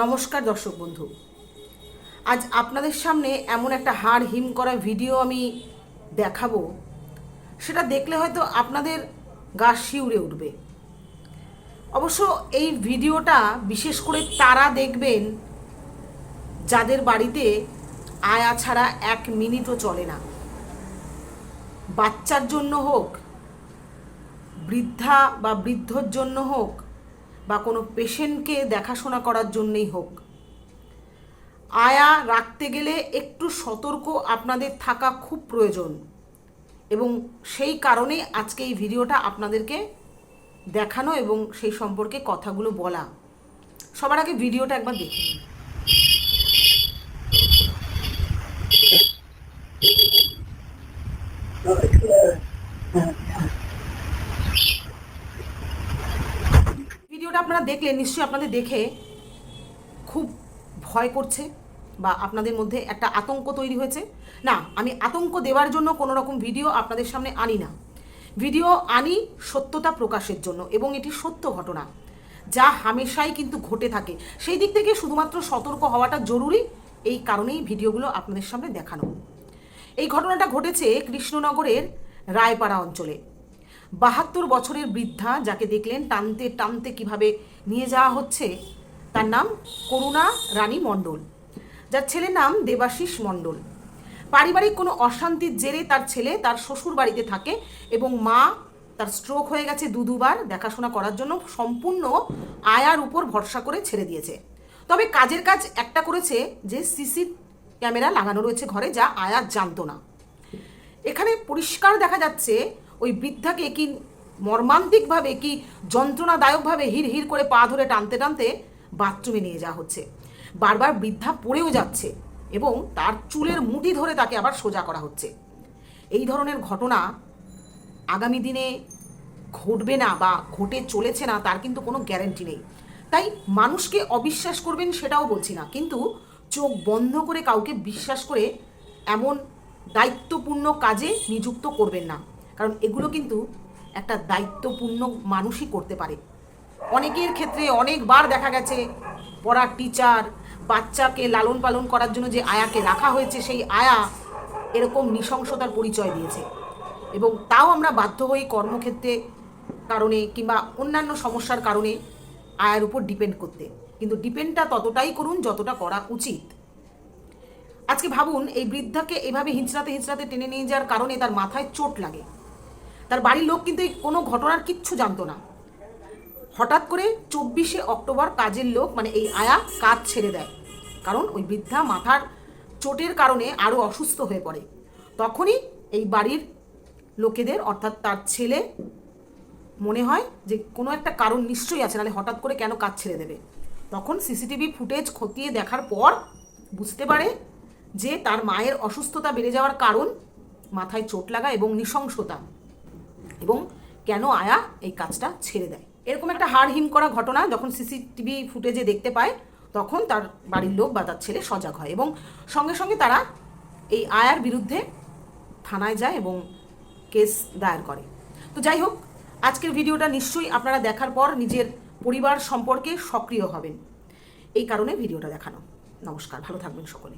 নমস্কার দর্শক বন্ধু, আজ আপনাদের সামনে এমন একটা হাড় হিম করা ভিডিও আমি দেখাবো, সেটা দেখলে হয়তো আপনাদের গা শিউরে উঠবে। অবশ্য এই ভিডিওটা বিশেষ করে তারা দেখবেন যাদের বাড়িতে আয়া ছাড়া 1 মিনিটও চলে না। বাচ্চার জন্য হোক, বৃদ্ধা বা বৃদ্ধর জন্য হোক, বা কোনো পেশেন্টকে দেখাশোনা করার জন্যই হোক, আয়া রাখতে গেলে একটু সতর্ক আপনাদের থাকা খুব প্রয়োজন। এবং সেই কারণেই আজকে এই ভিডিওটা আপনাদেরকে দেখানো এবং সেই সম্পর্কে কথাগুলো বলা। সবার আগে ভিডিওটা একবার দেখে নিন। ভিডিওটা আপনারা দেখলে নিশ্চয়ই আপনাদের দেখে খুব ভয় করছে বা আপনাদের মধ্যে একটা আতঙ্ক তৈরি হয়েছে। না, আমি আতঙ্ক দেওয়ার জন্য কোনো রকম ভিডিও আপনাদের সামনে আনি না। ভিডিও আনি সত্যতা প্রকাশের জন্য, এবং এটি সত্য ঘটনা যা হামেশাই কিন্তু ঘটে থাকে। সেই দিক থেকে শুধুমাত্র সতর্ক হওয়াটা জরুরি, এই কারণেই ভিডিওগুলো আপনাদের সামনে দেখানো। এই ঘটনাটা ঘটেছে কৃষ্ণনগরের রায়পাড়া অঞ্চলে। 72 বছরের বৃদ্ধা, যাকে দেখলেন টানতে টানতে কিভাবে নিয়ে যাওয়া হচ্ছে, তার নাম করুণা রানী মণ্ডল, যার ছেলের নাম দেবাশিস মণ্ডল। পারিবারিক কোনো অশান্তির জেরে তার ছেলে তার শ্বশুর বাড়িতে থাকে এবং মা তার স্ট্রোক হয়ে গেছে দুবার দেখাশোনা করার জন্য সম্পূর্ণ আয়ার উপর ভরসা করে ছেড়ে দিয়েছে। তবে কাজের কাজ একটা করেছে, যে সিসি ক্যামেরা লাগানো রয়েছে ঘরে, যা আয়া জানতো না। এখানে পরিষ্কার দেখা যাচ্ছে ওই বৃদ্ধাকে কি মর্মান্তিকভাবে, কি যন্ত্রণাদায়কভাবে হিড় হিড় করে পা ধরে টানতে টানতে বাথরুমে নিয়ে যাওয়া হচ্ছে। বারবার বৃদ্ধা পড়েও যাচ্ছে এবং তার চুলের মুঠি ধরে তাকে আবার সোজা করা হচ্ছে। এই ধরনের ঘটনা আগামী দিনে ঘটবে না বা ঘটে চলেছে না, তার কিন্তু কোনো গ্যারান্টি নেই। তাই মানুষকে অবিশ্বাস করবেন সেটাও বলছি না, কিন্তু চোখ বন্ধ করে কাউকে বিশ্বাস করে এমন দায়িত্বপূর্ণ কাজে নিযুক্ত করবেন না, কারণ এগুলো কিন্তু একটা দায়িত্বপূর্ণ মানুষই করতে পারে। অনেকের ক্ষেত্রে অনেকবার দেখা গেছে পড়ার টিচার, বাচ্চাকে লালন পালন করার জন্য যে আয়াকে রাখা হয়েছে, সেই আয়া এরকম নৃশংসতার পরিচয় দিয়েছে। এবং তাও আমরা বাধ্য হই কর্মক্ষেত্রে কারণে কিংবা অন্যান্য সমস্যার কারণে আয়ার উপর ডিপেন্ড করতে, কিন্তু ডিপেন্ডটা ততটাই করুন যতটা করা উচিত। আজকে ভাবুন, এই বৃদ্ধাকে এভাবে হিঁচড়াতে হিঁচড়াতে টেনে নিয়ে যাওয়ার কারণে তার মাথায় চোট লাগে। তার বাড়ির লোক কিন্তু এই কোনো ঘটনার কিচ্ছু জানতো না। হঠাৎ করে 24শে অক্টোবর কাজের লোক, মানে এই আয়া, কাজ ছেড়ে দেয়, কারণ ওই বৃদ্ধা মাথার চোটের কারণে আরও অসুস্থ হয়ে পড়ে। তখনই এই বাড়ির লোকেদের, অর্থাৎ তার ছেলে, মনে হয় যে কোনো একটা কারণ নিশ্চয়ই আছে, নাহলে হঠাৎ করে কেন কাজ ছেড়ে দেবে। তখন সিসিটিভি ফুটেজ খতিয়ে দেখার পর বুঝতে পারে যে তার মায়ের অসুস্থতা বেড়ে যাওয়ার কারণ মাথায় চোট লাগা এবং নৃশংসতা, এবং কেন আয়া এই কাজটা ছেড়ে দেয়। এরকম একটা হাড় হিম করা ঘটনা যখন সিসিটিভি ফুটেজে দেখতে পায়, তখন তার বাড়ির লোক বা তার ছেলে সজাগ হয় এবং সঙ্গে সঙ্গে তারা এই আয়ার বিরুদ্ধে থানায় যায় এবং কেস দায়ের করে। তো যাই হোক, আজকের ভিডিওটা নিশ্চয়ই আপনারা দেখার পর নিজের পরিবার সম্পর্কে সক্রিয় হবেন, এই কারণে ভিডিওটা দেখানো। নমস্কার, ভালো থাকবেন সকলে।